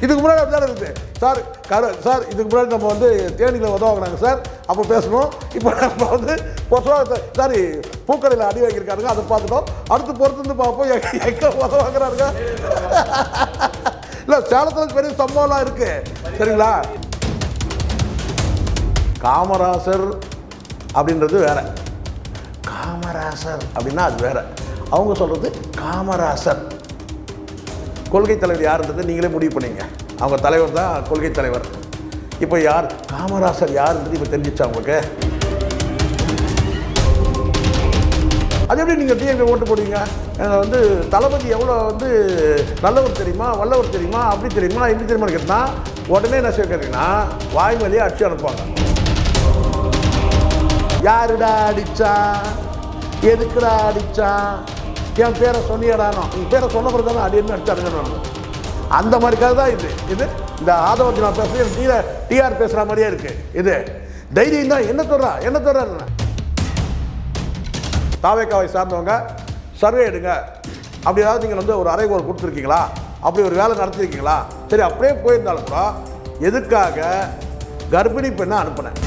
இதுக்கு முன்னாடி அப்படி தானே இருக்குது சார் இதுக்கு முன்னாடி நம்ம வந்து தேனியில் உதவாங்கினாங்க சார், அப்போ பேசணும். இப்போ நம்ம வந்து சாரி பூக்கடையில் அடி வாங்கியிருக்காருங்க, அதை பார்த்துட்டோம். அடுத்து பொறுத்து பார்ப்போம் எங்கே உதவாங்கிறாருங்க. இல்லை, சேலத்தில் பெரிய சம்பவம்லாம் இருக்குது சரிங்களா. காமராசர் அப்படின்றது வேற, காமராசர் அப்படின்னா அது வேற. அவங்க சொல்கிறது காமராசர். கொள்கை தலைவர் யாருன்றது நீங்களே முடிவு பண்ணீங்க. அவங்க தலைவர் தான் கொள்கை தலைவர். இப்போ யார் காமராசர் யாருன்றது இப்போ தெரிஞ்சிச்சா உங்களுக்கு? அது எப்படி நீங்கள் டிஎம்கே ஓட்டு போடுவீங்க? வந்து தளபதி எவ்வளோ வந்து நல்லவர் தெரியுமா, வல்லவர் தெரியுமா, அப்படி தெரியுமா, இப்படி தெரியுமா கேட்டால் உடனே என்ன கேட்குறீங்கன்னா வாய்மொழியை அடிச்சு அனுப்புவாங்க. யாருடா அடித்தான், எதுக்குடா அடித்தான், என் பேரை சொன்னியடானோ, என் பேரை சொன்ன பிறகு தானே அடின்னு அடிச்சாருங்க. அந்த மாதிரிக்காக தான் இது இந்த ஆதவர்ஜி நான் பேசுகிறேன், டிஆர் பேசுகிற மாதிரியே இருக்குது. இது தைரியம் தான். என்ன சொல்கிறா தாவேக்காவை சார்ந்தவங்க சர்வே எடுங்க, அப்படி ஏதாவது நீங்கள் வந்து ஒரு அறைகோல் கொடுத்துருக்கீங்களா, அப்படி ஒரு வேலை நடத்திருக்கீங்களா? சரி, அப்படியே போயிருந்தாலும் கூட எதுக்காக கர்ப்பிணி பெண்ணை அனுப்பினேன்?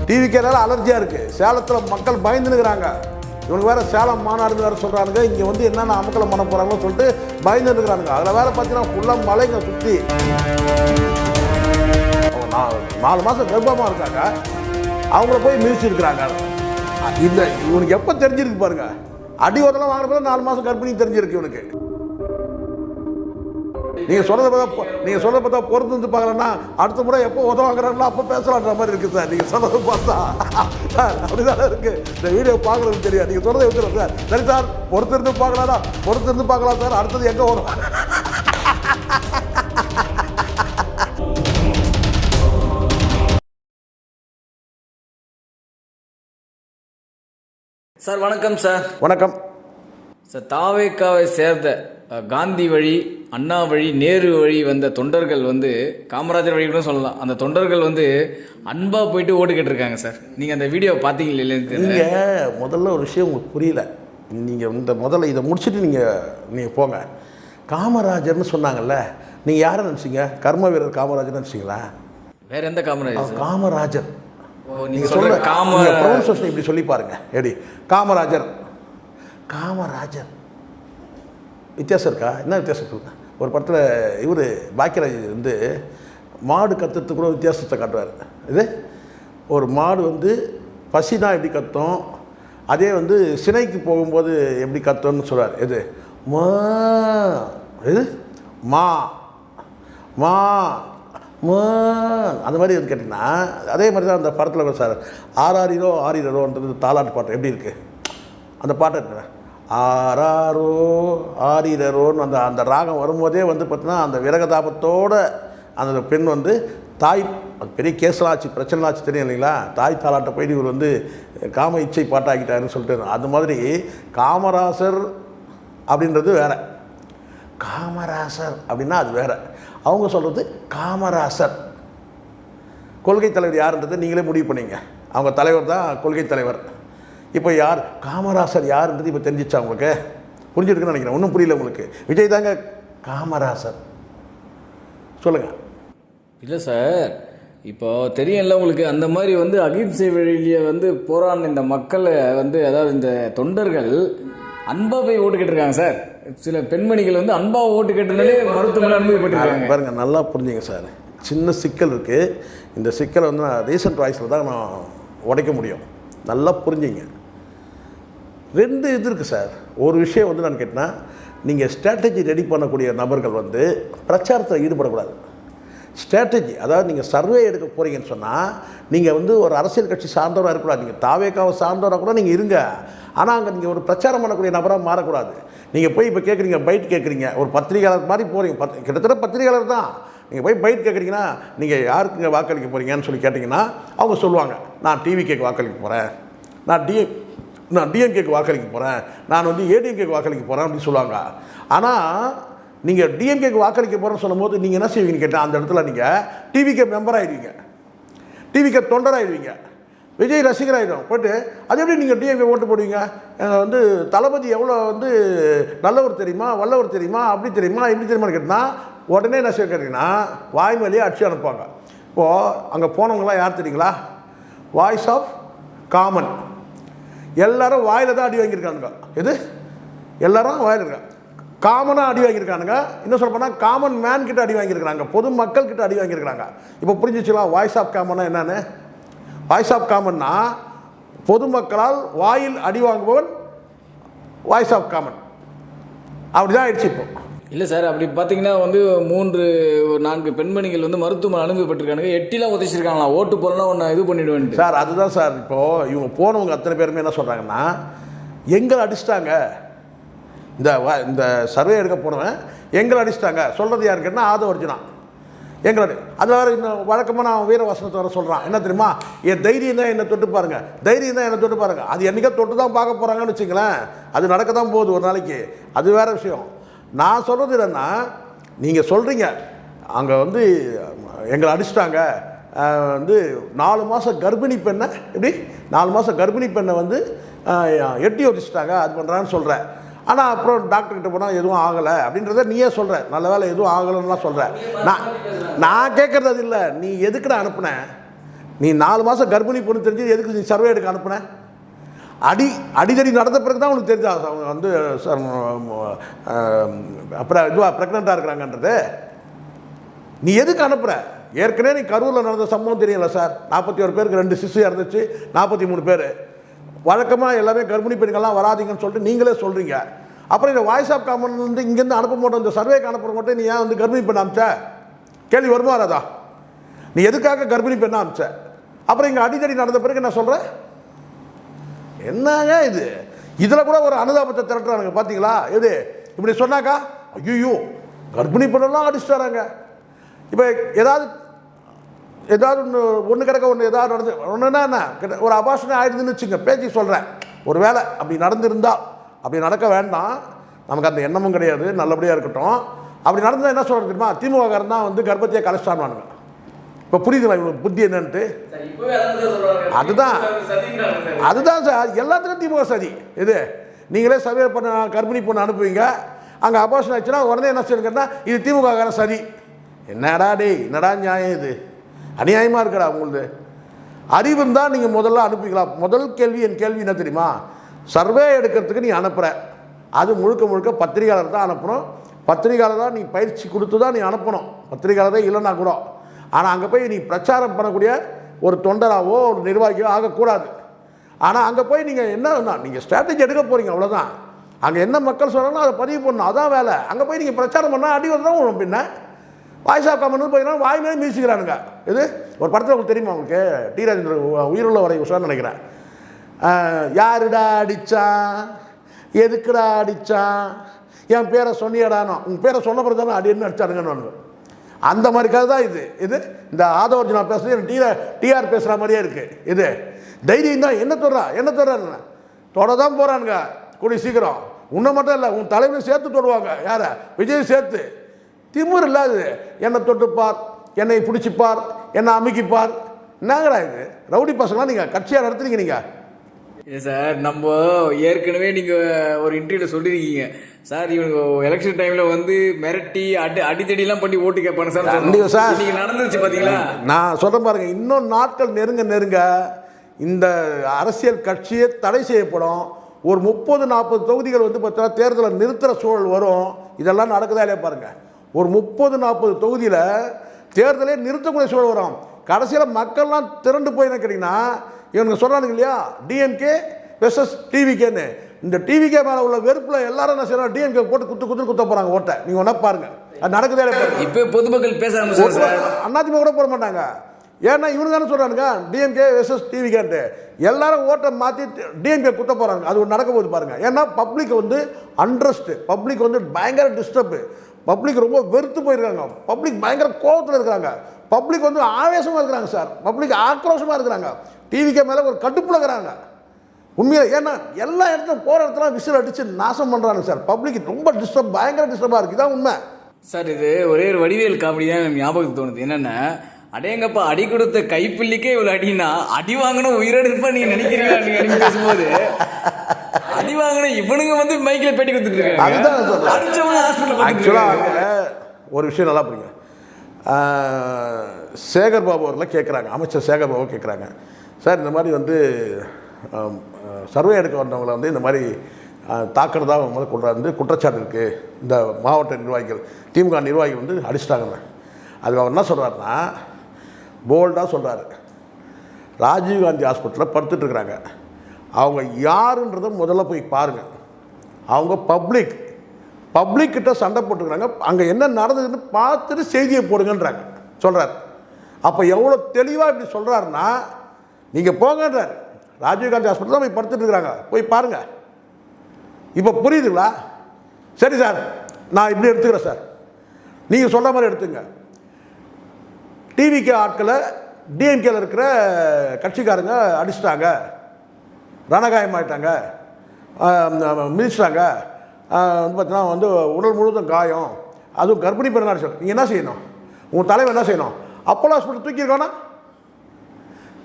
டிவிக்கேனால அலர்ஜியாக இருக்குது. சேலத்தில் மக்கள் பயந்துனுக்கிறாங்க. இவனுக்கு வேறு சேலம் மாநாடுன்னு வேறு சொல்கிறானுங்க. இங்கே வந்து என்னென்ன அமக்கலம் பண்ண போகிறாங்கன்னு சொல்லிட்டு பயந்துருக்கிறானுங்க. அதில் வேறு பார்த்தீங்கன்னா ஃபுல்லாக மலைங்க சுற்றி 4 மாதம் கர்ப்பமாக இருக்காங்க. அவங்கள போய் மிதிச்சிருக்கிறாங்க. இந்த இவனுக்கு எப்போ தெரிஞ்சிருக்கு பாருங்க, அடி உதலாம் வாங்குறப்ப 4 மாதம் கர்ப்பிணி தெரிஞ்சிருக்கு இவனுக்கு. நீங்கள் சொல்கிறத பார்த்தா பொறுத்து வந்து பார்க்கலன்னா அடுத்த முறை எப்போ உதவாங்கிறாங்களோ அப்போ பேசலான்ற மாதிரி இருக்குது சார். நீங்கள் சொல்கிறத பார்த்தா சார் அப்படி தானே இருக்குது. இந்த வீடியோ பார்க்குறது தெரியாது, நீங்கள் சொல்கிறத வைக்கிறோம் சார். சரி சார், பொறுத்திருந்து பார்க்கலாம் சார். அடுத்தது எங்கே வரும்? சார் வணக்கம் சார். வணக்கம் சார். தாவேக்காவை சேர்ந்த காந்தி வழி, அண்ணா வழி, நேரு வழி வந்த தொண்டர்கள் வந்து காமராஜர் வழி கூட சொல்லலாம். அந்த தொண்டர்கள் வந்து அன்பா போயிட்டு ஓட்டு கேட்டிருக்காங்க சார். நீங்கள் அந்த வீடியோ பார்த்தீங்களா இல்லைன்னு? நீங்கள் முதல்ல ஒரு விஷயம் உங்களுக்கு புரியல. நீங்கள் முதல்ல இதை முடிச்சுட்டு நீங்கள் போங்க. காமராஜர்னு சொன்னாங்கல்ல, நீங்கள் யாரை நினச்சிங்க? கர்ம வீரர் காமராஜர் நினச்சிங்களா? வேற எந்த காமராஜர்? காமராஜர். நீங்கள் சொல்ற ப்ரொனன்சியேஷன் இப்படி சொல்லி பாருங்க. எப்படி காமராஜர் வித்தியாசம் இருக்கா? என்ன வித்தியாசம் சொல்லுங்க. ஒரு படத்தில் இவர் பாக்கியராஜ் வந்து மாடு கத்துறதுக்கு கூட வித்தியாசத்தை காட்டுவார். இது ஒரு மாடு வந்து பசினா எப்படி கத்தும், அதே வந்து சினைக்கு போகும்போது எப்படி கத்தும்னு சொல்கிறார். இது மா, இது மா மா மா அந்த மாதிரி எது கேட்டிங்கன்னா அதே மாதிரி தான் அந்த படத்தில் சார் ஆரிரோன்றது தாலாட்டு பாட்டு எப்படி இருக்குது? அந்த பாட்டு இருக்குங்க, ஆராரோ ஆரிரோன்னு அந்த ராகம் வரும்போதே வந்து பார்த்தீங்கன்னா அந்த விரகதாபத்தோடு அந்த பெண் வந்து தாய், அது பெரிய கேஸ்லாச்சு, பிரச்சனைலாச்சு, தெரியும் இல்லைங்களா? தாய் தாலாட்டை போய் இவர் வந்து காம இச்சை பாட்டாக்கிட்டாருன்னு சொல்லிட்டு, அது மாதிரி காமராசர் அப்படின்றது வேற, காமராசர் அப்படின்னா அது வேற. அவங்க சொல்கிறது காமராசர். கொள்கை தலைவர் யாருன்றதை நீங்களே முடிவு பண்ணீங்க. அவங்க தலைவர் தான் கொள்கை தலைவர். இப்போ யார் காமராசர் யாருன்றது இப்போ தெரிஞ்சிச்சா உங்களுக்கு? புரிஞ்சுருக்குன்னு நினைக்கிறேன். ஒன்றும் புரியல உங்களுக்கு. விஜய் தாங்க காமராசர். சொல்லுங்கள். இல்லை சார், இப்போ தெரியல உங்களுக்கு. அந்த மாதிரி வந்து அகிம்சை வழியிலேயே வந்து போராடின இந்த மக்களை வந்து, அதாவது இந்த தொண்டர்கள் அன்பா போய் ஓட்டு கேட்டிருக்காங்க சார். சில பெண்மணிகள் வந்து அன்பா ஓட்டு கேட்டதுனாலே மருத்துவமனை அனுமதிப்பட்டிருக்காங்க பாருங்க. நல்லா புரிஞ்சுங்க சார். சின்ன சிக்கல் இருக்குது. இந்த சிக்கலை வந்து நான் ரீசன்ட் வாய்ஸில் தான் நான் உடைக்க முடியும். நல்லா புரிஞ்சுங்க. 2 இது இருக்குது சார். ஒரு விஷயம் வந்து நான் கேட்டேன்னா, நீங்கள் ஸ்ட்ராட்டஜி ரெடி பண்ணக்கூடிய நபர்கள் வந்து பிரச்சாரத்தில் ஈடுபடக்கூடாது. ஸ்ட்ராட்டஜி, அதாவது நீங்கள் சர்வே எடுக்க போகிறீங்கன்னு சொன்னால் நீங்கள் வந்து ஒரு அரசியல் கட்சி சார்ந்தவராக இருக்கக்கூடாது. நீங்கள் தாவேக்காவை சார்ந்தவராக கூட நீங்கள் இருங்க. ஆனால் அங்கே நீங்கள் ஒரு பிரச்சாரம் பண்ணக்கூடிய நபராக மாறக்கூடாது. நீங்கள் போய் இப்போ கேட்குறீங்க, பைட் கேட்குறீங்க, ஒரு பத்திரிகையாளர் மாதிரி போகிறீங்க, கிட்டத்தட்ட பத்திரிகையாளர் தான். நீங்கள் போய் பைட் கேட்குறீங்கன்னா நீங்கள் யாருக்குங்க வாக்களிக்க போகிறீங்கன்னு சொல்லி கேட்டிங்கன்னா அவங்க சொல்லுவாங்க, நான் டிவிகேக்கு வாக்களிக்க போகிறேன், நான் டிஎம்கேக்கு வாக்களிக்க போகிறேன், நான் வந்து ஏடிஎம்கேக்கு வாக்களிக்க போகிறேன் அப்படின்னு சொல்லுவாங்க. ஆனால் நீங்கள் டிஎம்கேக்கு வாக்களிக்க போகிறேன்னு சொல்லும் போது நீங்கள் என்ன செய்வீங்கன்னு கேட்டால், அந்த இடத்துல நீங்கள் டிவிகே மெம்பர் ஆகிடுவீங்க, டிவிகே தொண்டராகிடுவீங்க. விஜய் ரசிகராகிடும். போய்ட்டு அது எப்படி நீங்கள் டிஎம்கே ஓட்டு போடுவீங்க? வந்து தளபதி எவ்வளோ வந்து நல்லவர் தெரியுமா, வல்லவர் தெரியுமா, அப்படி தெரியுமா, இப்படி தெரியுமான்னு கேட்டால் உடனே என்ன செய்ய கேட்டிங்கன்னா வாய்மொழியை அடிச்சு அனுப்புவாங்க. இப்போது அங்கே போனவங்களாம் யார் தெரியுங்களா? Voice of common. எல்லாரும் வாயில் தான் அடி வாங்கியிருக்கானுங்க. எது? எல்லாரும் வாயில் இருக்காங்க. காமனாக அடி வாங்கியிருக்கானுங்க. இன்னும் சொல்ல போனால் காமன் மேன் கிட்ட அடி வாங்கியிருக்கிறாங்க, பொதுமக்கள் கிட்ட அடி வாங்கியிருக்கிறாங்க. இப்போ புரிஞ்சிச்சுங்களா வாய்ஸ் ஆஃப் காமன்னா என்னன்னு? வாய்ஸ் ஆஃப் காமன்னா பொதுமக்களால் வாயில் அடி வாங்குபவன் வாய்ஸ் ஆஃப் காமன். அப்படிதான் ஆயிடுச்சு இப்போ. இல்லை சார், அப்படி பார்த்தீங்கன்னா வந்து 4 பெண்மணிகள் வந்து மருத்துவமனை அனுமதிப்பட்டிருக்கானுங்க. 8 உதச்சிருக்காங்களா, ஓட்டு போடலாம் ஒன்று இது பண்ணிவிடுவேன் சார். அதுதான் சார். இப்போது இவங்க போனவங்க அத்தனை பேருமே என்ன சொல்கிறாங்கன்னா எங்களை அடிச்சிட்டாங்க, இந்த சர்வே எடுக்க போனவன் எங்களை அடிச்சிட்டாங்க. சொல்கிறது யாரு கேட்டால் ஆதவர்ஜுனா எங்களோட. அதில் வேறு இன்னும் வழக்கமாக நான் வீரவசனத்தை வர சொல்கிறான். என்ன தெரியுமா? என் தைரியம் தான் என்னை தொட்டு பாருங்கள், தைரியம் தான் என்னை தொட்டு பாருங்கள். அது என்றைக்கா தொட்டு தான் பார்க்க போகிறாங்கன்னு வச்சுங்களேன். அது நடக்க தான் போகுது ஒரு நாளைக்கு. அது வேறு விஷயம். நான் சொல்கிறது என்னென்னா, நீங்கள் சொல்கிறீங்க அங்கே வந்து எங்களை அடிச்சிட்டாங்க, வந்து 4 மாதம் கர்ப்பிணி பெண்ணை எப்படி 4 மாதம் கர்ப்பிணி பெண்ணை வந்து எட்டி வச்சுட்டாங்க, அது பண்ணுறான்னு சொல்கிறேன். ஆனால் அப்புறம் டாக்டர்கிட்ட போனால் எதுவும் ஆகலை அப்படின்றத நீயே சொல்கிற. நல்ல வேலை எதுவும் ஆகலைன்னுலாம் சொல்கிறேன். நான் கேட்குறது அது இல்லை. நீ எதுக்குடா அனுப்புன? நீ 4 மாதம் கர்ப்பிணி பொண்ணு தெரிஞ்சு எதுக்கு நீ சர்வே எடுக்க அனுப்புன? அடிதடி நடந்த பிறகு தான் உனக்கு தெரிஞ்சா அவங்க வந்து அப்புறம் இதுவாக ப்ரெக்னெண்ட்டாக இருக்கிறாங்கன்றது. நீ எதுக்கு அனுப்புகிற? ஏற்கனவே நீ கரூரில் நடந்த சம்பவம் தெரியல சார். 41 பேருக்கு 2 சிசு இறந்துச்சு, 43 பேர். வழக்கமாக எல்லாமே கர்ப்பிணி பெண்கள்லாம் வராதிங்கன்னு சொல்லிட்டு நீங்களே சொல்கிறீங்க. அப்புறம் இந்த வாய்ஸ் ஆஃப் காமன் வந்து இங்கேருந்து அனுப்ப மாட்டோம், இந்த சர்வேக்கு அனுப்புற மட்டும் நீ ஏன் வந்து கர்ப்பிணி பெண் அனுப்பிச்ச? கேள்வி வருமா வராதா? நீ எதுக்காக கர்ப்பிணி பெண்ணை அனுப்பிச்ச? அப்புறம் இங்கே அடிதடி நடந்த பிறகு என்ன சொல்கிற? என்னங்க இது? இதில் கூட ஒரு அனுதாபத்தை திரட்டுறானுங்க பார்த்தீங்களா? எது இப்படி சொன்னாக்கா ஐயோ கர்ப்பிணி பெண்ணெல்லாம் அடிச்சுட்டு வராங்க. இப்போ ஏதாவது ஒன்று கிடக்க ஒன்று ஏதாவது நடந்து ஒன்றுனா என்ன ஒரு அபாஷனே ஆயிடுதுன்னு வச்சுங்க, பேச்சு சொல்கிறேன். ஒரு வேளை அப்படி நடந்திருந்தால், அப்படி நடக்க வேண்டாம், நமக்கு அந்த எண்ணமும் கிடையாது, நல்லபடியாக இருக்கட்டும். அப்படி நடந்தால் என்ன சொல்கிறது தெரியுமா? திமுககாரன் தான் வந்து கர்ப்பத்தையே கலைச்சிட்டானுவானுங்க. இப்போ புரியுதுங்களா இவங்களுக்கு புத்தி என்னன்ட்டு? அதுதான் சார். எல்லாத்துக்கும் திமுக சதி. இது நீங்களே சர்வே பண்ண கர்ப்பிணி பொண்ணு அனுப்புவீங்க, அங்கே அபாஷன் ஆச்சுன்னா உடனே என்ன செய்யணுங்கன்னா இது திமுககார சதி. என்னடா டேய், என்னடா நியாயம் இது? அநியாயமாக இருக்கடா உங்களுக்கு. அறிவு இருந்தால் நீங்கள் முதல்ல அனுப்பிக்கலாம். முதல் கேள்வி என் கேள்வி என்ன தெரியுமா? சர்வே எடுக்கிறதுக்கு நீ அனுப்புகிற, அது முழுக்க பத்திரிகையாளர் தான் அனுப்பணும். பத்திரிகையாளர் தான் நீ பயிற்சி கொடுத்து தான் நீ அனுப்பணும். பத்திரிகையாளரே இல்லைன்னா கூட. ஆனால் அங்கே போய் நீ பிரச்சாரம் பண்ணக்கூடிய ஒரு தொண்டராகவோ ஒரு நிர்வாகியோ ஆகக்கூடாது. ஆனால் அங்கே போய் நீங்கள் என்ன நீங்கள் ஸ்ட்ராட்டஜி எடுக்க போகிறீங்க, அவ்வளோதான். அங்கே என்ன மக்கள் சொல்கிறாங்களோ அதை பதிவு பண்ணணும், அதான் வேலை. அங்கே போய் நீங்கள் பிரச்சாரம் பண்ணால் அடி வந்து தான் உங்கள் பின்ன வாய்ஸ் ஆஃப் காமன் போயிங்கன்னா வாய் மேலே மியூசிக்கிறானுங்க. இது ஒரு படத்தில் உங்களுக்கு தெரியுமா? உங்களுக்கு டி ராஜேந்திர உயிருள்ள வரை உஷான்னு நினைக்கிறேன். யாருடா அடித்தான், எதுக்குடா அடித்தான், என் பேரை சொன்னியடானோ, உங்கள் பேரை சொன்ன பிறகு தானே அடி என்ன அடித்தானுங்கன்னு. அந்த மாதிரி கதை தான் இது. இந்த ஆதவர்ஜுனா பேசுறது டிஆர் பேசுகிற மாதிரியே இருக்குது. இது தைரியம் தான். என்ன தொடறான்னு தொட தான் போகிறானுங்க. கூடி சீக்கிரம் உன்னை மட்டும் இல்லை, உன் தலைவனை சேர்த்து தொடுவாங்க. யாரை? விஜய் சேர்த்து. திமுர் இல்லாது என்னை தொட்டுப்பார், என்னை பிடிச்சிப்பார், என்னை அமுக்கிப்பார். என்னங்கடா இது? ரவுடி பசங்களாம் நீங்கள் கட்சியாக நடத்துறீங்க நீங்கள். இல்லை சார், நம்ம ஏற்கனவே நீங்கள் ஒரு இன்டர்வியூவில் சொல்லியிருக்கீங்க சார், இவங்க எலெக்ஷன் டைமில் வந்து மிரட்டி அடித்தடிலாம் பண்ணி ஓட்டு கேட்பாங்க சார். கண்டிப்பாக சார். நீங்கள் நடந்துருச்சு பார்த்தீங்களா? நான் சொல்கிறேன் பாருங்கள், இன்னும் நாட்கள் நெருங்க இந்த அரசியல் கட்சியே தடை செய்யப்படும். ஒரு 30-40 தொகுதிகள் வந்து பார்த்தீங்கன்னா தேர்தலை நிறுத்துகிற சூழல் வரும். இதெல்லாம் நடக்குதா இல்லையா பாருங்கள். ஒரு 30-40 தொகுதியில் தேர்தலே நிறுத்தக்கூடிய சூழல் வரும். கடைசியில் மக்கள்லாம் திரண்டு போய் என்ன கேட்டிங்கன்னா, இவங்க சொல்கிறானுங்க இல்லையா டிஎம்கே வெர்சஸ் டிவிகேன்னு. இந்த டிவிகே மேலே உள்ள வெறுப்பில் எல்லாரும் என்ன செய்யறாங்க, டிஎம்கே போட்டு குத்த போகிறாங்க ஓட்டை. நீங்கள் ஒன்றா பாருங்கள், அது நடக்குதே இல்லை. இப்போ பொதுமக்கள் பேச ஆரம்பிச்சாங்க. அதிமுக கூட போட மாட்டாங்க. ஏன்னா இவங்க தானே சொல்கிறானுங்க டிஎம்கே வெர்சஸ் டிவிகேன்ட்டு. எல்லாரும் ஓட்டை மாற்றி டிஎம்கே குத்த போகிறாங்க. அது ஒரு நடக்க போது பாருங்கள். ஏன்னா பப்ளிக் வந்து அண்ட்ரஸ்ட்டு, பப்ளிக் வந்து பயங்கர டிஸ்டர்பு, பப்ளிக் ரொம்ப வெறுத்து போயிருக்காங்க, பப்ளிக் பயங்கர கோபத்தில் இருக்கிறாங்க, பப்ளிக் வந்து ஆவேசமாக இருக்கிறாங்க சார், பப்ளிக் ஆக்ரோஷமாக இருக்கிறாங்க, டிவிக்கே மேலே ஒரு கடுப்பில் இருக்கிறாங்க உண்மையாக. ஏன்னா எல்லா இடத்துலையும் போகிற இடத்துல விசில் அடித்து நாசம் பண்ணுறாங்க சார். பப்ளிக் ரொம்ப பயங்கர டிஸ்டர்பாக இருக்குது. இதான் உண்மை சார். இது ஒரே ஒரு வடிவேல் காமெடி தான் ஞாபகத்துக்கு தோணுது. என்னென்னா அடேங்கப்பா, அடி கொடுத்த கைப்பிள்ளிக்கே இவ்வளவு அடினா அடி வாங்கணும் உயிரிழப்பா நீங்க நினைக்கிறீங்களா? நீங்க பேசும்போது அடி வாங்கணும் இவனுங்க வந்து மைக்ல பேட்டி கொடுத்துட்டு இருக்காங்க. அடிச்சவங்க ஹாஸ்பிட்டல் ஆக்சுவலாக ஒரு விஷயம் நல்லா புரியுங்க. சேகர் பாபு அவர்களை கேட்குறாங்க, அமைச்சர் சேகர் பாபு கேட்குறாங்க, சார் இந்த மாதிரி வந்து சர்வே எடுக்க வந்தவங்களை வந்து இந்த மாதிரி தாக்குறதா முதல் வந்து குற்றச்சாட்டு இருக்குது, இந்த மாவட்ட நிர்வாகிகள் திமுக நிர்வாகிகள் வந்து அடிச்சிட்டாங்கன்னு. அதுக்கு அவர் என்ன சொல்கிறாருன்னா, போல்டாக சொல்கிறாரு, ராஜீவ்காந்தி ஹாஸ்பிட்டலில் படுத்துட்ருக்குறாங்க, அவங்க யாருன்றதை முதல்ல போய் பாருங்கள், அவங்க பப்ளிக் கிட்ட சண்டை போட்டுக்கிறாங்க, அங்கே என்ன நடந்ததுன்னு பார்த்துட்டு செய்தியை போடுங்கன்றாங்க சொல்கிறார். அப்போ எவ்வளோ தெளிவாக இப்படி சொல்கிறாருன்னா, நீங்கள் போங்கன்றார். ராஜீவ்காந்தி ஹாஸ்பிட்டல் தான் போய் படுத்துட்டு இருக்கிறாங்க, போய் பாருங்கள். இப்போ புரியுதுங்களா? சரி சார், நான் இப்படி எடுத்துக்கிறேன் சார், நீங்கள் சொல்கிற மாதிரி எடுத்துங்க. டிவிக்கு ஆட்களை டிஎம்கேல இருக்கிற கட்சிக்காரங்க அடிச்சிட்டாங்க, ரணகாயமாயிட்டாங்க, மிதிச்சிட்டாங்க, வந்து பார்த்தீங்கன்னா வந்து உடல் முழுவதும் காயம், அதுவும் கர்ப்பிணி பெண்ணா அடிச்சாங்க. நீங்கள் என்ன செய்யணும்? உங்கள் தலைவர் என்ன செய்யணும்? அப்போலோ ஹாஸ்பிட்டல் தூக்கியிருக்கோன்னா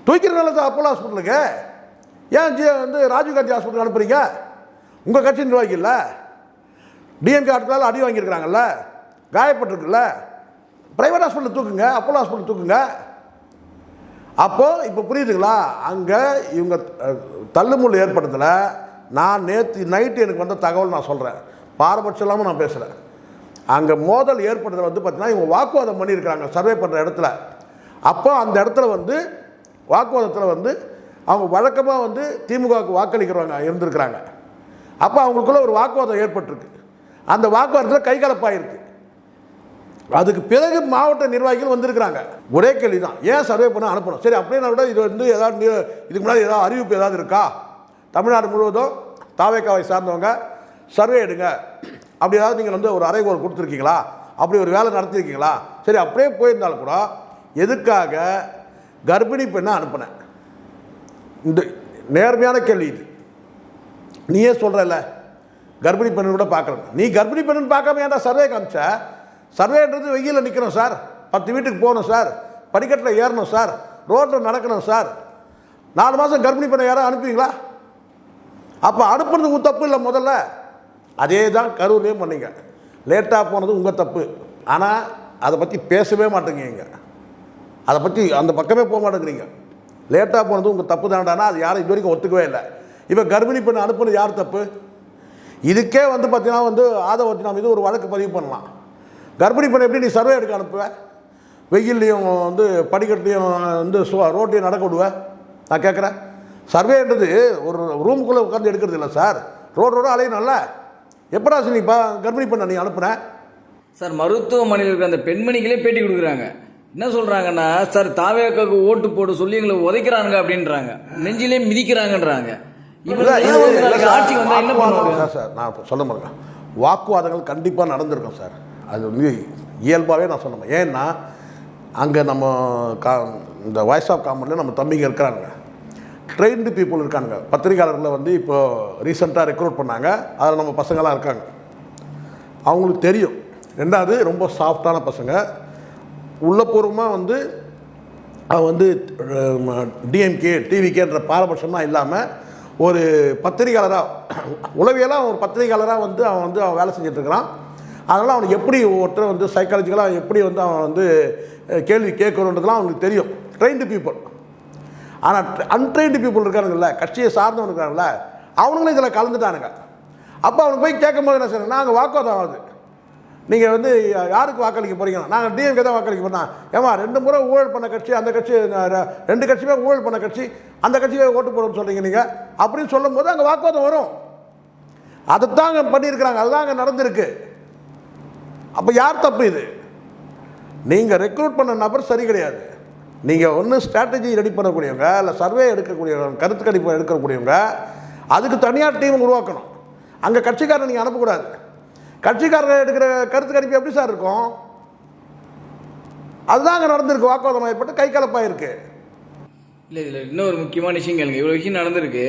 தூக்கிருக்கல சார். அப்போலோ ஹாஸ்பிட்டலுக்கு ஏன் வந்து ராஜீவ்காந்தி ஹாஸ்பிட்டலுக்கு அனுப்புறீங்க? உங்கள் கட்சி நிர்வாகி இல்லை, டிஎம்கே ஆட்களால் அடி வாங்கியிருக்கிறாங்கல்ல, காயப்பட்டிருக்குல்ல, ப்ரைவேட் ஹாஸ்பிட்டல் தூக்குங்க, அப்போலோ ஹாஸ்பிட்டல் தூக்குங்க. அப்போது இப்போ புரியுதுங்களா? அங்கே இவங்க தள்ளுமுள் ஏற்படுத்தல. நான் நேற்று நைட்டு எனக்கு வந்த தகவல் நான் சொல்கிறேன், பாரபட்சம் இல்லாமல் நான் பேசுகிறேன். அங்கே மோதல் ஏற்படுறதுல வந்து பார்த்தீங்கன்னா இவங்க வாக்குவாதம் பண்ணியிருக்கிறாங்க சர்வே பண்ணுற இடத்துல. அப்போ அந்த இடத்துல வந்து வாக்குவாதத்தில் வந்து அவங்க வழக்கமாக வந்து திமுகவுக்கு வாக்களிக்கிறவங்க இருந்திருக்கிறாங்க. அப்போ அவங்களுக்குள்ள ஒரு வாக்குவாதம் ஏற்பட்டிருக்கு. அந்த வாக்குவாதத்தில் கைகலப்பாயிருக்கு. அதுக்கு பிறகு மாவட்ட நிர்வாகிகள் வந்திருக்கிறாங்க. ஒரே கேள்வி தான், ஏன் சர்வே பண்ண அனுப்பணும்? சரி, அப்படின்னா கூட இது வந்து ஏதாவது இதுக்கு முன்னாடி ஏதாவது அறிவிப்பு ஏதாவது இருக்கா? தமிழ்நாடு முழுவதும் தாவேக்காவை சார்ந்தவங்க சர்வே எடுங்க, அப்படி ஏதாவது நீங்கள் வந்து ஒரு அறைகோல் கொடுத்துருக்கீங்களா? அப்படி ஒரு வேலை நடத்திருக்கீங்களா? சரி, அப்படியே போயிருந்தாலும் கூட எதுக்காக கர்ப்பிணி பெண்ணை அனுப்பினேன்? இந்த நேர்மையான கேள்வி இது. நீயே சொல்கிறல்ல, கர்ப்பிணி பெண்ணு கூட பார்க்குறேன். நீ கர்ப்பிணி பெண்ணுன்னு பார்க்காம ஏன்டா சர்வே காமிச்ச? சர்வேன்றது வெயிலில் நிற்கணும் சார், 10 வீட்டுக்கு போகணும் சார், படிக்கட்டில் ஏறணும் சார், ரோட்டில் நடக்கணும் சார். 4 மாதம் கர்ப்பிணி பெண்ணை யாரும் அனுப்புவீங்களா? அப்போ அனுப்புறது உங்கள் தப்பு இல்லை. முதல்ல அதே தான் கரூர்லேயும் பண்ணீங்க. லேட்டாக போனது உங்கள் தப்பு. ஆனால் அதை பற்றி பேசவே மாட்டேங்கிறீங்க, அதை பற்றி அந்த பக்கமே போக மாட்டேங்கிறீங்க. லேட்டாக போனது உங்கள் தப்பு தாண்டானா அது யாரும் இது வரைக்கும் ஒத்துக்கவே இல்லை. இப்போ கர்ப்பிணி பெண் அனுப்புனது யார் தப்பு? இதுக்கே வந்து பார்த்தீங்கன்னா வந்து ஆதவர்த்தினா மீது ஒரு வழக்கு பதிவு பண்ணலாம். கர்ப்பிணி பெண் எப்படி நீ சர்வே எடுக்க அனுப்புவேன்? வெயில்லையும் வந்து படிக்கட்டுலையும் வந்து ரோட்லையும் நடக்க விடுவேன்? நான் கேட்குறேன். சர்வேன்றது ஒரு ரூமுக்குள்ளே உட்காந்து எடுக்கிறது இல்லை சார், ரோடு அலையணும்ல. எப்படா சார் நீ கர்ப்பிணி பெண்ணை நீ அனுப்புன? சார், மருத்துவமனையில் இருக்கிற அந்த பெண்மணிகளே பேட்டி கொடுக்குறாங்க. என்ன சொல்கிறாங்கன்னா, சார் தாவேக்காவுக்கு ஓட்டு போட சொல்லி எங்களை உதைக்கிறாங்க அப்படின்றாங்க, நெஞ்சிலே மிதிக்கிறாங்கன்றாங்க. ஆட்சி வந்தால் என்ன பண்ணுவாங்க சார்? நான் சொல்ல மாட்டேன், வாக்குவாதங்கள் கண்டிப்பாக நடந்திருக்கும் சார். அது வந்து இயல்பாகவே நான் சொல்ல மாட்டேன். ஏன்னா அங்கே நம்ம இந்த வாய்ஸ் ஆஃப் காமன்ல நம்ம தம்பிங்க இருக்கிறாங்க, ட்ரெயின்டு பீப்புள் இருக்காங்க. பத்திரிகையாளர்களை வந்து இப்போது ரீசெண்டாக ரெக்ரூட் பண்ணாங்க, அதில் நம்ம பசங்களாம் இருக்காங்க. அவங்களுக்கு தெரியும். ரெண்டாவது, ரொம்ப சாஃப்டான பசங்க. உள்ளபூர்வமாக வந்து அவன் வந்து டிஎம்கே டிவிகேன்ற பாரபட்சம்லாம் இல்லாமல் ஒரு பத்திரிகையாளராக, உளவியலாக ஒரு பத்திரிகையாளராக வந்து அவன் வேலை செஞ்சிட்ருக்கிறான். அதனால் அவனுக்கு எப்படி ஒருத்தர் வந்து சைக்காலஜிக்கலாக எப்படி வந்து அவன் வந்து கேள்வி கேட்கணுன்றதுலாம் அவனுக்கு தெரியும். Trained people. ஆனால் அன்ட்ரெயின்டு பீப்புள் இருக்கானுங்கள்ல, கட்சியை சார்ந்தவன் இருக்கானுங்கள, அவனுங்களும் இதில் கலந்துட்டானுங்க. அப்போ அவனுக்கு போய் கேட்கும் போது என்ன செய்யணும்? நாங்கள் வாக்குவாதம் ஆகுது, நீங்கள் வந்து யாருக்கு வாக்களிக்க போகிறீங்க? நாங்கள் டிஎம்கே தான் வாக்களிக்க போகிறோம். ஏமா 2 முறை ஊழல் பண்ண கட்சி, அந்த கட்சி 2 கட்சியுமே ஊழல் பண்ண கட்சி, அந்த கட்சியை ஓட்டு போடணும்னு சொல்கிறீங்க நீங்கள் அப்படின்னு சொல்லும் போது அங்கே வாக்குவாதம் வரும். அதைத்தாங்க பண்ணியிருக்கிறாங்க, அதுதான் அங்கே நடந்திருக்கு. அப்போ யார் தப்பு? இது நீங்கள் ரெக்ரூட் பண்ண நபர் சரி கிடையாது. நீங்கள் ஒன்று ஸ்ட்ராட்டஜி ரெடி பண்ணக்கூடியவங்க, இல்லை சர்வே எடுக்கக்கூடியவங்க, கருத்து கணிப்பு எடுக்கக்கூடியவங்க, அதுக்கு தனியார் டீம் உருவாக்கணும். அங்கே கட்சிக்காரன் நீங்கள் அனுப்பக்கூடாது. கட்சிக்காரர் எடுக்கிற கருத்து கணிப்பு எப்படி சார் இருக்கும்? அதுதான் அங்கே நடந்திருக்கு. வாக்குவாதம் ஏற்பட்டு கை கலப்பாயிருக்கு. இல்லை, இதில் இன்னொரு முக்கியமான விஷயம் கேளுங்க. இவ்வளோ விஷயம் நடந்திருக்கு.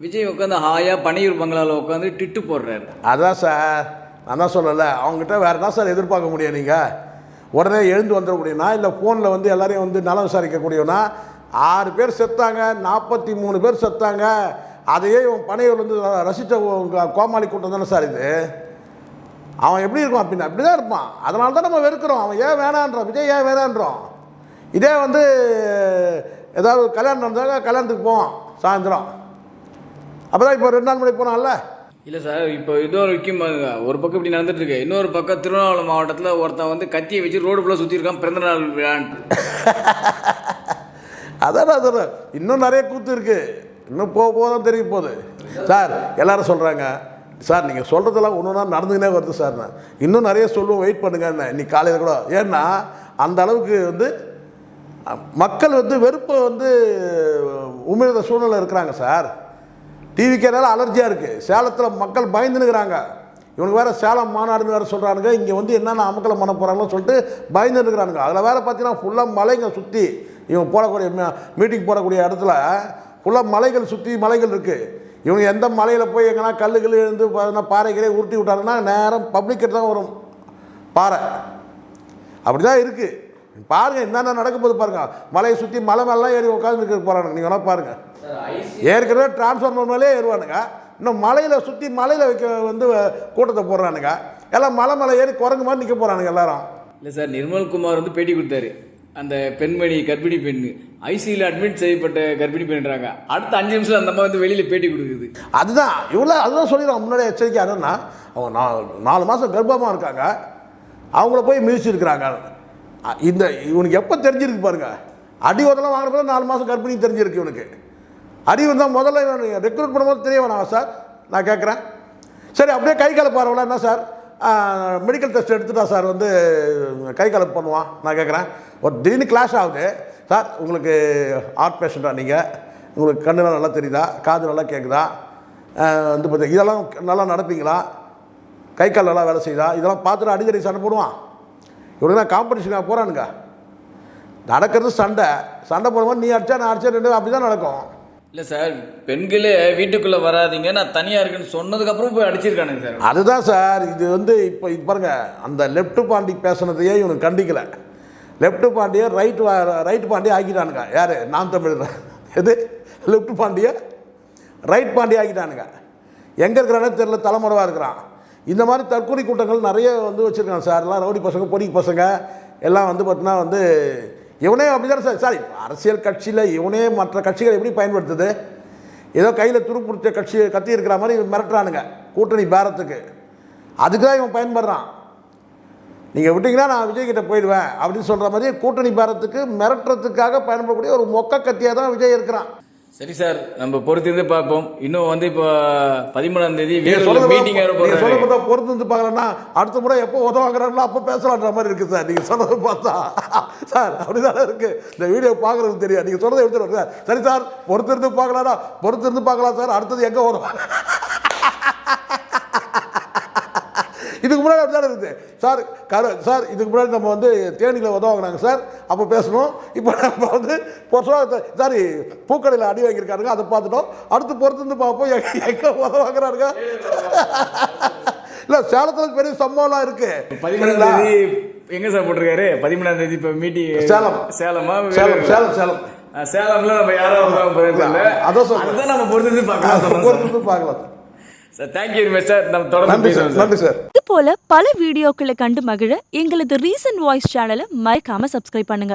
விஜய் உட்காந்து ஹாயாக பனையூர் பங்களாவில் உட்காந்து டிட்டு போடுறாரு. அதான் சார், நான் தான் சொல்லலை, அவங்ககிட்ட வேறு என்ன சார் எதிர்பார்க்க முடியும்? நீங்கள் உடனே எழுந்து வந்துடக்கூடியவனா, இல்லை ஃபோனில் வந்து எல்லாரையும் வந்து நலம் விசாரிக்கக்கூடியவனா. 6 பேர் செத்தாங்க, 43 பேர் செத்தாங்க, அதையே இவன் பனையூர் வந்து ரசித்த கோமாளி கூட்டம் தானே சார் இது. அவன் எப்படி இருக்கும் அப்படின்னா அப்படி தான் இருப்பான். அதனால தான் நம்ம வெறுக்கிறோம். அவன் ஏன் வேணான்றோம், விஜய் ஏன் வேணான்றோம். இதே வந்து ஏதாவது கல்யாணம் நடந்தாங்க, கல்யாணத்துக்கு போவான் சாயந்தரம். அப்போ தான் இப்போ 2 நாள் முன்னாடி போனான்ல. இல்லை சார், இப்போ இன்னொரு முக்கியமாக ஒரு பக்கம் இப்படி நடந்துட்டு இருக்கு, இன்னொரு பக்கம் திருவண்ணாமலை மாவட்டத்தில் ஒருத்தன் வந்து கத்தியை வச்சு ரோடு ஃபுல்லாக சுற்றிருக்கான் பிறந்தநாள் விழான்ட்டு. அதான் இன்னும் நிறைய கூத்து இருக்குது. இன்னும் போக தான் தெரிய போகுது சார். எல்லாரும் சொல்கிறாங்க சார் நீங்கள் சொல்கிறதெல்லாம் ஒன்று ஒன்றா நடந்துக்கினே வருது சார். நான் இன்னும் நிறைய சொல்லுவோம், வெயிட் பண்ணுங்கன்னு இன்னைக்கு காலையில் கூட. ஏன்னா அந்த அளவுக்கு வந்து மக்கள் வந்து வெறுப்பை வந்து உமிழ்ந்த சூழ்நிலை இருக்கிறாங்க சார். டிவிக்கேனால அலர்ஜியாக இருக்குது. சேலத்தில் மக்கள் பயந்துனுக்கிறாங்க. இவனுக்கு வேறு சேலம் மாநாடுன்னு வேறு சொல்கிறானுங்க. இங்கே வந்து என்னென்ன அமக்கலை பண்ண போகிறாங்கன்னு சொல்லிட்டு பயந்துருக்கிறானுங்க. அதில் வேறு பார்த்தீங்கன்னா ஃபுல்லாக மலைங்க சுற்றி இவங்க போடக்கூடிய மீட்டிங் போடக்கூடிய இடத்துல ஃபுல்லாக மலைகள் சுற்றி மலைகள் இருக்குது. இவங்க எந்த மலையில் போய் எங்கன்னா கல்லுகள் இருந்து பாறைகளே உருட்டி விட்டாங்கன்னா நேரம் பப்ளிக்கிட்ட தான் வரும் பாறை. அப்படி தான் இருக்குது. பாருங்கள் என்னென்ன நடக்க போது பாருங்கள். மலையை சுற்றி மலை மேலாம் ஏறி உட்காந்துருக்கு போகிறானுங்க. நீங்கள் வேணால் பாருங்கள். ஏற்கனவே டிரான்ஸ்ஃபார்மர் மேலே ஏறுவானுங்க. இன்னும் மலையில் சுற்றி மலையில் வைக்க வந்து கூட்டத்தை போடுறானுங்க. எல்லாம் மலை ஏறி குரங்கு மாதிரி நிற்க போகிறானுங்க எல்லாரும். இல்லை சார், நிர்மல்குமார் வந்து பேட்டி கொடுத்தாரு. அந்த பெண்மணி கர்ப்பிணி பெண் ஐசியில் அட்மிட் செய்யப்பட்ட கர்ப்பிணி பெண்றாங்க. அடுத்த 5 நிமிஷம் அந்த மாதிரி வந்து வெளியில் பேட்டி கொடுக்குது. அதுதான் இவ்வளோ அதுதான் சொல்லிடுவாங்க முன்னாடி எச்சரிக்கை. என்னன்னா அவங்க 4 மாதம் கர்ப்பமாக இருக்காங்க, அவங்கள போய் மிதிச்சிருக்கிறாங்க. இந்த இவனுக்கு எப்போ தெரிஞ்சிருக்கு பாருங்க. அடி உதலாம் வாங்கினப்போ 4 மாதம் கர்ப்பிணி தெரிஞ்சிருக்கு இவனுக்கு. அடி வந்தால் முதல்ல ரெக்ரூட் பண்ணும்போது தெரிய வேணாம் சார். நான் கேட்குறேன். சரி அப்படியே கை கால பார்வையில் என்ன சார் மெடிக்கல் டெஸ்ட் எடுத்துட்டா சார் வந்து கை கால பண்ணுவான். நான் கேட்குறேன். ஒரு திடீர்னு கிளாஸ் ஆகுது சார், உங்களுக்கு ஹார்ட் பேஷண்ட்டா நீங்கள், உங்களுக்கு கண்ணுலாம் நல்லா தெரியுதா, காது நல்லா கேட்குதா, வந்து பார்த்தீங்க இதெல்லாம் நல்லா நடப்பீங்களா, கை கால் நல்லா வேலை செய்யுதா, இதெல்லாம் பார்த்துட்டு அடிக்கடி சண்டை போடுவான். இவனுக்கு தான் காம்படிஷனாக போகிறானுங்க. நடக்கிறது சண்டை போடும்போது நீ அடிச்சா நான் அடிச்சா 2 அப்படி தான் நடக்கும். இல்லை சார், பெண்களே வீட்டுக்குள்ளே வராதிங்க, நான் தனியாக இருக்குன்னு சொன்னதுக்கப்புறம் போய் அடிச்சிருக்கானுங்க சார். அதுதான் சார். இது வந்து இப்போ இது பாருங்கள், அந்த லெஃப்ட் பாண்டி பேசுனதையே இவனுக்கு கண்டிக்கலை. Left பாண்டியை right பாண்டியை ஆக்கிட்டானுங்க. யார்? நாம் தமிழர். எது லெஃப்ட் பாண்டியை ரைட் பாண்டியை ஆக்கிட்டானுங்க. எங்கே இருக்கிறானே தெரியல, தலைமுறைவாக இருக்கிறான். இந்த மாதிரி தற்கொலை கூட்டங்கள் நிறைய வந்து வச்சுருக்காங்க சார். எல்லாம் ரவுடி பசங்க, பொடி பசங்க எல்லாம் வந்து பார்த்தீங்கன்னா வந்து இவனே அப்படி தானே சார். சாரி, அரசியல் கட்சியில் இவனே மற்ற கட்சிகள் எப்படி பயன்படுத்துது? ஏதோ கையில் துருப்பிடிச்ச கட்சி கத்தி இருக்கிற மாதிரி மிரட்டுறானுங்க கூட்டணி பேரத்துக்கு. அதுக்கு தான் இவன் பயன்படுறான். நீங்கள் விட்டிங்கன்னா நான் விஜய் கிட்டே போயிடுவேன் அப்படின்னு சொல்கிற மாதிரி கூட்டணி பேரத்துக்கு மிரட்டுறதுக்காக பயன்படக்கூடிய ஒரு மொக்க கத்தியாக தான் விஜய் இருக்கிறான். சரி சார், நம்ம பொறுத்திருந்து பார்ப்போம். இன்னும் வந்து இப்போ 13ஆம் தேதி மீட்டிங் சொல்ல பொறுத்திருந்து பார்க்கலன்னா அடுத்த முறை எப்போ உதவாங்கிறாங்களோ அப்போ பேசலான்ற மாதிரி இருக்குது சார். நீங்கள் சொன்னதை பார்த்தா சார் அப்படிதானே இருக்குது. இந்த வீடியோ பார்க்குறது தெரியாது. நீங்கள் சொன்னதை எடுத்துட்டு சார். சரி சார், பொறுத்திருந்து பார்க்கலாம் சார். அடுத்தது எங்கே உதவும்? இதுக்கு முன்னாடி அப்படி தானே இருக்குது சார். சார் இதுக்கு முன்னாடி நம்ம வந்து தேனியில் உதவாங்கினாங்க சார், அப்போ பேசணும். இப்போ நம்ம வந்து சாரி பூக்கடையில் அடி வாங்கியிருக்காருங்க, அதை பார்த்துட்டோம். அடுத்து பொறுத்திருந்து பார்ப்போம் எங்கே உதவாங்கிறாருங்க. இல்லை, சேலத்தில் பெரிய சம்பவம்லாம் இருக்கு. 13ஆம் தேதி எங்கே சார் போட்டிருக்காரு? 13ஆம் தேதி இப்போ மீட்டிங் சேலம்ல நம்ம யாரும் அதான் நம்ம பொறுத்திருந்து பார்க்கலாம் sir. Thank you very much sir. நம்ம தொடர்ந்து பேசுவோம். நன்றி சார். இது போல பல வீடியோக்களை கண்டு மகிழ எங்களது ரீசன்ட் வாய்ஸ் சேனலை மறக்காம சப்ஸ்கிரைப் பண்ணுங்க.